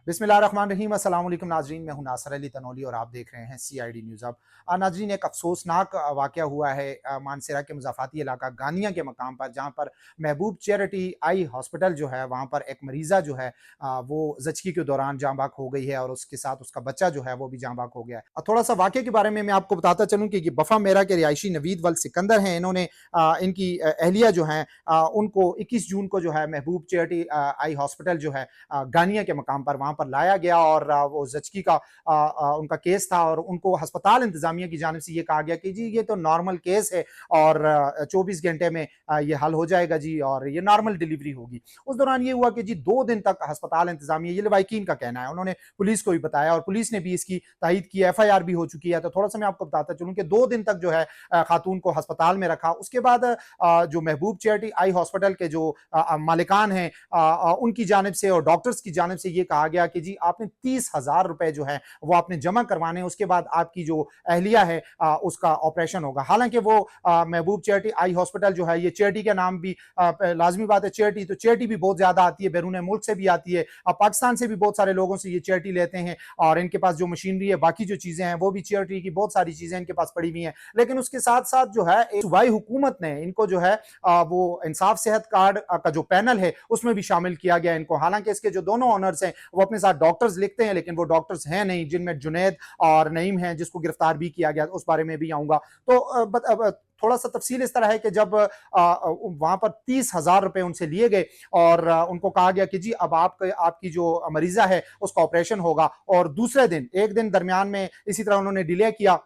बिस्मिल्लाहिर्रहमानिर्रहीम। अस्सलाम वालेकुम नाजरीन, मैं हूं नासर अली तनोली और आप देख रहे हैं CID न्यूज़। अब नाजरीन, एक अफसोसनाक वाक़या हुआ है मानसरा के मुज़ाफ़ाती इलाका गानिया के मकाम पर, जहां पर महबूब चैरिटी आई हॉस्पिटल जो है वहां पर एक मरीज़ा जो है वो ज़चगी के दौरान जाँ बाक हो गई है और उसके साथ उसका बच्चा जो है वो भी जाँ बाक हो गया है। थोड़ा सा वाक़े के बारे में मैं आपको बताता चलूँ कि बफ़ा मेरा के रिहायशी नवीद वल सिकंदर हैं। इन्होंने इनकी अहलिया जो है उनको 21 जून को जो है महबूब चैरिटी आई हॉस्पिटल जो है गानिया के मकाम पर वहां पर लाया गया और वो जचकी का उनका केस था और उनको अस्पताल इंतजामिया की जानिब से ये कहा गया कि जी ये तो नॉर्मल केस है और 24 घंटे में ये हल हो जाएगा जी और ये नॉर्मल डिलीवरी होगी। उस दौरान ये हुआ कि जी 2 दिन तक अस्पताल इंतजामिया, ये लवाइकीन का कहना है, उन्होंने पुलिस को भी बताया और पुलिस ने भी इसकी तायीद की, FIR भी हो चुकी है। तो थोड़ा सा मैं आपको बताता चलूँ कि 2 दिन तक जो है खातून को अस्पताल में रखा। उसके बाद जो महबूब चैरिटी आई हॉस्पिटल के जो मालिकान हैं उनकी जानिब से और डॉक्टर्स की जानिब से ये कहा गया कि जी आपने 30,000 रुपए जो है वो आपने जमा करवाने, उसके बाद आपकी जो अहलिया है उसका ऑपरेशन होगा। हालांकि वो महबूब चैरिटी आई हॉस्पिटल जो है, ये चैरिटी का नाम भी लाजमी बात है, चैरिटी तो चैरिटी भी बहुत ज्यादा आती है, बैरून मुल्क से भी आती है, पाकिस्तान से भी बहुत सारे लोगों से ये चैरिटी लेते हैं और इनके पास जो मशीनरी है, बाकी जो चीजें हैं वो भी चैरिटी की बहुत सारी चीजें इनके पास पड़ी हुई हैं। लेकिन उसके साथ साथ जो है सूबाई हुकूमत ने इनको जो है वो इंसाफ सेहत कार्ड का जो पैनल है उसमें भी शामिल किया गया इनको। हालांकि इसके जो दोनों ऑनर्स हैं वो अपने साथ डॉक्टर्स लिखते हैं, लेकिन वो डॉक्टर्स हैं नहीं, जिनमें जुनैद और नईम हैं जिसको गिरफ्तार भी किया गया, उस बारे में भी आऊंगा। तो थोड़ा सा तफसील इस तरह है कि जब वहां पर 30,000 रुपए उनसे लिए गए और उनको कहा गया कि जी अब आपकी जो मरीजा है उसका ऑपरेशन होगा, और दूसरे दिन, एक दिन दरमियान में इसी तरह उन्होंने डिले किया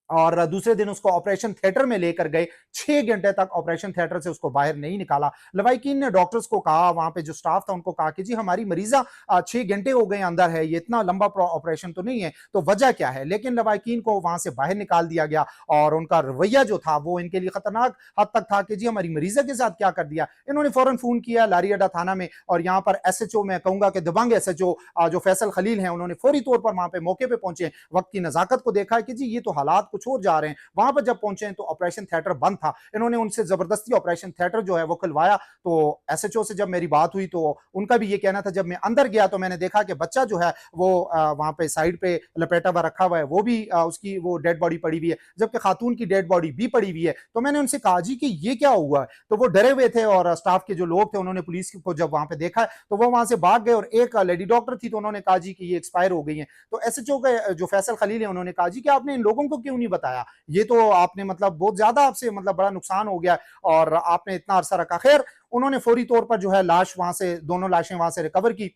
और दूसरे दिन उसको ऑपरेशन थिएटर में लेकर गए। 6 घंटे तक ऑपरेशन थिएटर से उसको बाहर नहीं निकाला। लवाइकीन ने डॉक्टर्स को कहा, वहां पे जो स्टाफ था उनको कहा कि जी हमारी मरीजा 6 घंटे हो गए अंदर है, ये इतना लंबा ऑपरेशन तो नहीं है, तो वजह क्या है। लेकिन लवाइकीन को वहां से बाहर निकाल दिया गया और उनका रवैया जो था वो इनके लिए खतरनाक हद तक था कि जी हमारी मरीजा के साथ क्या कर दिया। इन्होंने फौरन फोन किया लारियाडा थाना में और यहाँ पर SHO, मैं कहूंगा कि दबंग SHO जो फैसल खलील हैं, उन्होंने फौरी तौर पर वहां पे मौके पे पहुंचे, वक्त की नजाकत को देखा कि जी ये तो हालात कुछ और जा रहे हैं। वहां पर जब पहुंचे तो ऑपरेशन थिएटर बंद था। इन्होंने उनसे जबरदस्ती ऑपरेशन थिएटर जो है वो खुलवाया। तो SHO से जब मेरी बात हुई तो उनका भी ये कहना था, जब मैं अंदर गया तो मैंने देखा कि बच्चा जो है वो वहां पे साइड पे लपेटा हुआ रखा हुआ है, वो भी उसकी वो डेड बॉडी पड़ी हुई है, जबकि खातून की डेड बॉडी भी पड़ी हुई है। तो मैंने उनसे कहा जी कि ये क्या हुआ है, तो वो डरे हुए थे और स्टाफ के जो लोग थे उन्होंने पुलिस को जब वहां पे देखा तो वो वहां से भाग गए और एक लेडी डॉक्टर थी तो उन्होंने कहा जी कि ये एक्सपायर हो गई है। तो SHO के जो फैसल खलील है उन्होंने कहा जी कि आपने इन लोगों को क्यों नहीं बताया, ये तो आपने मतलब बहुत ज्यादा आपसे मतलब बड़ा नुकसान हो गया और आपने इतना अरसा रखा। खैर, उन्होंने फौरी तौर पर जो है लाश वहां से, दोनों लाशें वहां से रिकवर की,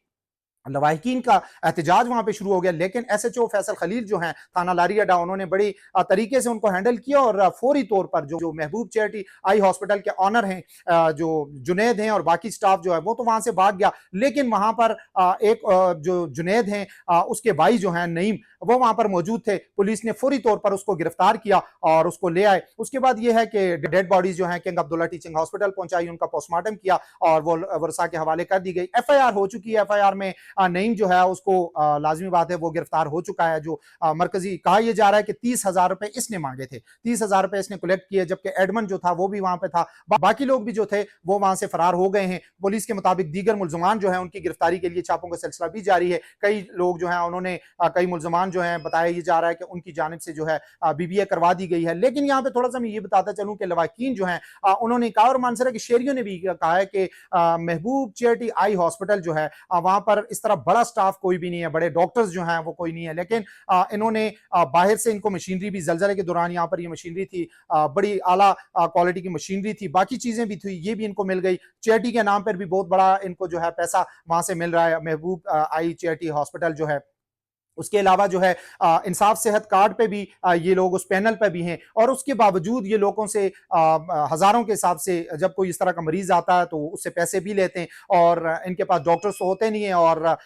लवाहिकीन का एहतजाज वहां पे शुरू हो गया। लेकिन SHO फैसल खलील जो है थाना लारियाडा, उन्होंने बड़ी तरीके से उनको हैंडल किया और फौरी तौर पर जो महबूब चैरिटी आई हॉस्पिटल के ऑनर हैं, जो जुनैद हैं और बाकी स्टाफ जो है वो तो वहां से भाग गया। लेकिन वहां पर एक जो जुनैद हैं उसके भाई जो है नईम, वो वहां पर मौजूद थे। पुलिस ने फौरी तौर पर उसको गिरफ्तार किया और उसको ले आए। उसके बाद यह है कि डेड बॉडीज जो है किंग अब्दुल्ला टीचिंग हॉस्पिटल पहुंचाई, उनका पोस्टमार्टम किया और वो वर्षा के हवाले कर दी गई। FIR हो चुकी है। FIR में नईम जो है उसको लाजमी बात है वो गिरफ्तार हो चुका है। जो मरकजी कहा यह जा रहा है कि 30,000 रुपए इसने मांगे थे, 30,000 रुपए इसने कलेक्ट किए, जबकि एडमन जो था वो भी वहां पे था। बाकी लोग भी जो थे वो वहां से फरार हो गए हैं। पुलिस के मुताबिक दीगर मुलजमान जो है उनकी गिरफ्तारी के लिए छापों का सिलसिला भी जारी है। कई लोग जो है उन्होंने कई मुलजमान जो है बताया ये जा रहा है कि उनकी जानिब से जो है BBA करवा दी गई है। लेकिन यहाँ पे थोड़ा सा मैं ये बताता चलूं कि लवाकिन जो है उन्होंने कहा और मानसरा के शहरियों ने भी कहा है कि महबूब चैरिटी आई हॉस्पिटल जो है वहां पर इस तरह बड़ा स्टाफ कोई भी नहीं है, बड़े डॉक्टर्स जो हैं वो कोई नहीं है। लेकिन इन्होंने बाहर से इनको मशीनरी भी, जलजले के दौरान यहाँ पर ये मशीनरी थी, बड़ी आला क्वालिटी की मशीनरी थी, बाकी चीजें भी थी, ये भी इनको मिल गई। चैरिटी के नाम पर भी बहुत बड़ा इनको जो है पैसा वहां से मिल रहा है। महबूब आई चैरिटी हॉस्पिटल जो है, उसके अलावा जो है इंसाफ सेहत कार्ड पे भी ये लोग उस पैनल पे भी हैं और उसके बावजूद ये लोगों से हजारों के हिसाब से जब कोई इस तरह का मरीज आता है तो उससे पैसे भी लेते हैं और इनके पास डॉक्टर्स तो होते नहीं है और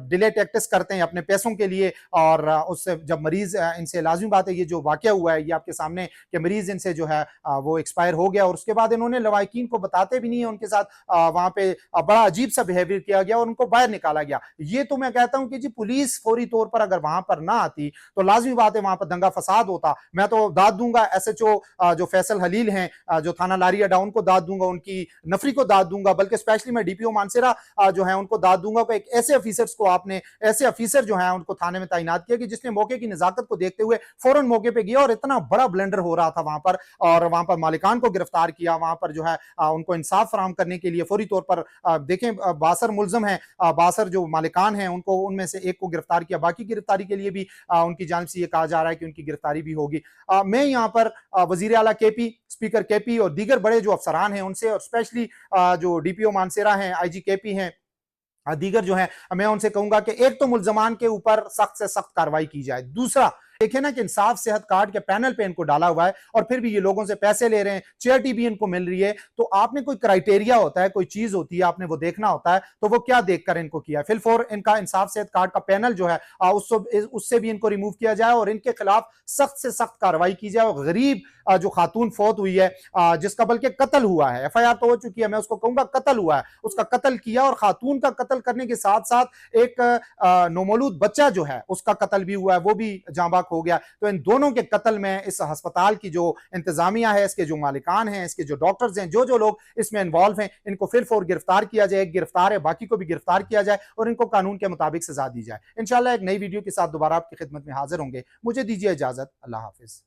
डिले टैक्टिस करते हैं अपने पैसों के लिए। और उससे जब मरीज इनसे, लाजमी बात है ये जो वाकया हुआ है ये आपके सामने कि मरीज इनसे जो है वो एक्सपायर हो गया और उसके बाद इन्होंने लवाकिन को बताते भी नहीं है, उनके साथ वहां पे बड़ा अजीब सा बिहेवियर किया गया और उनको बाहर निकाला गया। ये तो मैं कहता हूं कि जी पुलिस फौरी तौर पर अगर वहां पर ना आती तो लाजमी बात है वहां पर दंगा फसाद होता। मैं तो दाद दूंगा SHO जो फैसल हलील हैं, जो थाना लारी अड्डा, उनको दाद दूंगा, उनकी नफरी को दाद दूंगा, बल्कि स्पेशली मैं DPO मानसेरा जो है उनको दाद दूंगा कि एक ऐसे ऑफिसर्स को आपने, ऐसे ऑफिसर जो है उनको थाने में तैनात किया कि जिसने मौके की नजाकत को देखते हुए फौरन मौके पर गया, और इतना बड़ा ब्लेंडर हो रहा था वहां पर, और वहां पर मालिकान को गिरफ्तार किया, वहां पर जो है उनको इंसाफ फराहम करने के लिए फौरी तौर पर देखें 62 मुलजम हैं, 62 जो मालिकान हैं उनको, उनमें से एक को गिरफ्तार किया, बाकी गिरफ्तारी के लिए भी उनकी जानिब से ये कहा जा रहा है कि उनकी गिरफ्तारी भी होगी। मैं यहाँ पर वजीर आला KP, स्पीकर KP और दीगर बड़े जो अफसरान हैं उनसे, और स्पेशली जो DPO मानसेरा हैं, IG KP हैं, दीगर जो है, मैं उनसे कहूंगा कि एक तो मुल्जमान के ऊपर सख्त से सख्त कार्रवाई की जाए। दूसरा, देखे ना कि इंसाफ सेहत कार्ड के पैनल पे इनको डाला हुआ है और फिर भी ये लोगों से पैसे ले रहे हैं, चैरिटी भी इनको मिल रही है। तो आपने कोई क्राइटेरिया होता है, कोई चीज होती है, आपने वो देखना होता है, तो वो क्या देखकर इनको किया। फिल फॉर इनका इंसाफ सेहत कार्ड का पैनल जो है उससे भी इनको रिमूव किया जाए और इनके खिलाफ सख्त से सख्त कार्रवाई की जाए। और गरीब जो खातून फौत हुई है, जिसका बल्कि कत्ल हुआ है, FIR तो हो चुकी है, मैं उसको कहूंगा कत्ल हुआ है, उसका कत्ल किया, और खातून का कत्ल करने के साथ साथ एक नौमौलूद बच्चा जो है उसका कत्ल भी हुआ है, वो भी जांबाक हो गया। तो इन दोनों के कत्ल में इस अस्पताल की जो इंतजामिया है, इसके जो मालिकान हैं, इसके जो डॉक्टर्स हैं, जो लोग इसमें इन्वॉल्व हैं, इनको फिर फौर गिरफ्तार किया जाए। गिरफ्तार है, बाकी को भी गिरफ्तार किया जाए और इनको कानून के मुताबिक सजा दी जाए। इंशाल्लाह एक नई वीडियो के साथ दोबारा आपकी खिदमत में हाजिर होंगे। मुझे दीजिए इजाजत। अल्लाह हाफिज।